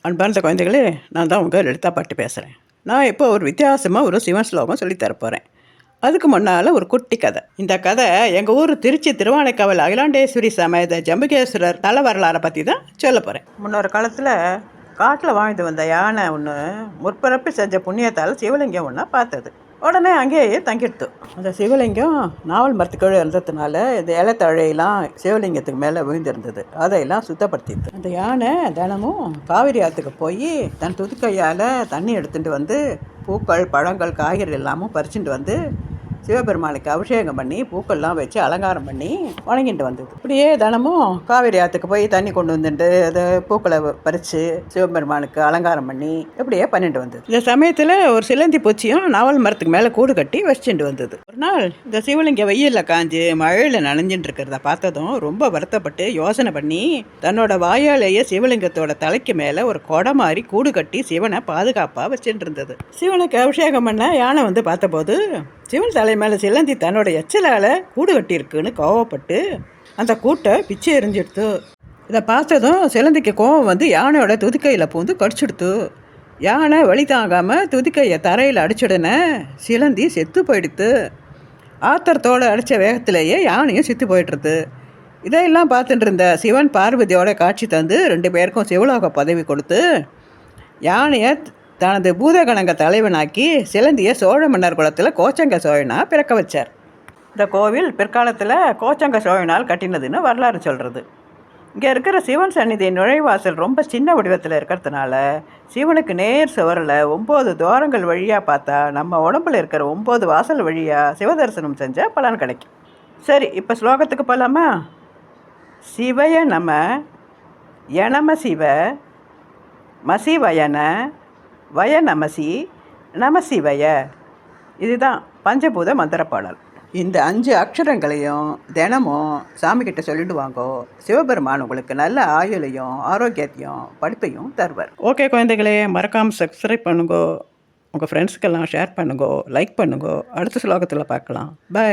அன்பார்ந்த குழந்தைகளே, நான் தான் உங்கள் லலிதா பாட்டி பேசுகிறேன். நான் இப்போ ஒரு வித்தியாசமாக ஒரு சிவன் ஸ்லோகம் சொல்லித்தரப்போகிறேன். அதுக்கு முன்னால் ஒரு குட்டி கதை. இந்த கதை எங்கள் ஊர் திருச்சி திருவானைக்காவல் அகிலாண்டேஸ்வரி சமேத ஜம்புகேஸ்வரர் தல வரலாறை பற்றி தான் சொல்ல போகிறேன். முன்னொரு காலத்தில் காட்டில் வாழ்ந்து வந்த யானை ஒன்று முற்பிறப்பு செஞ்ச புண்ணியத்தால் சிவலிங்கம் ஒன்றா பார்த்தது. உடனே அங்கேயே தங்கிடுத்து. அந்த சிவலிங்கம் நாவல் மரத்துக்கீழே இருந்ததுனால இந்த இலத்தழையெல்லாம் சிவலிங்கத்துக்கு மேலே விழுந்திருந்தது. அதையெல்லாம் சுத்தப்படுத்திது. அந்த யானை தினமும் காவிரி ஆற்றுக்கு போய் தன் துதுக்கையால் தண்ணி எடுத்துகிட்டு வந்து பூக்கள், பழங்கள், காய்கறி எல்லாமும் பறிச்சுட்டு வந்து சிவபெருமானுக்கு அபிஷேகம் பண்ணி பூக்கள்லாம் வச்சு அலங்காரம் பண்ணி வணங்கிட்டு வந்தது. இப்படியே தினமும் காவிரி ஆற்றுக்கு போய் தண்ணி கொண்டு வந்துட்டு அதை பூக்களை பறித்து சிவபெருமானுக்கு அலங்காரம் பண்ணி இப்படியே பண்ணிட்டு வந்தது. இந்த சமயத்தில் ஒரு சிலந்தி பூச்சியும் நாவல் மரத்துக்கு மேலே கூடு கட்டி வச்சுட்டு வந்தது. ஒரு நாள் இந்த சிவலிங்க வெயிலில் காஞ்சு மழையில் நனைஞ்சிட்டு இருக்கிறத பார்த்ததும் ரொம்ப வருத்தப்பட்டு யோசனை பண்ணி தன்னோட வாயாலேயே சிவலிங்கத்தோட தலைக்கு மேலே ஒரு கொடை மாதிரி கூடு கட்டி சிவனை பாதுகாப்பாக வச்சுட்டு இருந்தது. சிவனுக்கு அபிஷேகம் பண்ண யானை வந்து பார்த்தபோது சிவன் தலை மேலே சிலந்தி தன்னோட எச்சலால் கூடு கட்டியிருக்குன்னு கோவப்பட்டு அந்த கூட்டை பிச்சை எரிஞ்சிடுத்து. இதை பார்த்ததும் சிலந்திக்கு கோவம் வந்து யானையோட துதிக்கையில் பூந்து கடிச்சிடுத்து. யானை வழி தாங்காமல் துதிக்கையை தரையில் அடிச்சிடனே சிலந்தி செத்து போயிடுத்து. ஆத்திரத்தோடு அடித்த வேகத்திலேயே யானையும் செத்து போயிட்டுருது. இதையெல்லாம் பார்த்துட்டு இருந்த சிவன் பார்வதியோட காட்சி தந்து 2 பேருக்கும் சிவலோக பதவி கொடுத்து யானையை தனது பூதகணங்க தலைவனாக்கி சிலந்தியை சோழ மன்னர் குலத்தில் கோச்சங்க சோழனாக பிறக்க வச்சார். இந்த கோவில் பிற்காலத்தில் கோச்சங்க சோழனால் கட்டினதுன்னு வரலாறு சொல்கிறது. இங்கே இருக்கிற சிவன் சந்நிதி நுழைவாசல் ரொம்ப சின்ன வடிவத்தில் இருக்கிறதுனால சிவனுக்கு நேர் சுவரில் 9 துவாரங்கள் வழியாக பார்த்தா நம்ம உடம்புல இருக்கிற 9 வாசல் வழியாக சிவதரிசனம் செஞ்சால் பலன் கிடைக்கும். சரி, இப்போ ஸ்லோகத்துக்கு போகலாமா? சிவய நம யனம சிவ மசிவயன வய நமசி நமசிவய. இதுதான் பஞ்சபூத மந்திர பாடல். இந்த 5 அக்ஷரங்களையும் தினமும் சாமிக்கிட்ட சொல்லிட்டு வாங்கோ. சிவபெருமான் உங்களுக்கு நல்ல ஆயுளையும் ஆரோக்கியத்தையும் படிப்பையும் தருவார். ஓகே குழந்தைகளே, மறக்காமல் சப்ஸ்கிரைப் பண்ணுங்கோ, உங்கள் ஃப்ரெண்ட்ஸுக்கெல்லாம் ஷேர் பண்ணுங்கோ, லைக் பண்ணுங்கோ. அடுத்த ஸ்லோகத்தில் பார்க்கலாம். பை.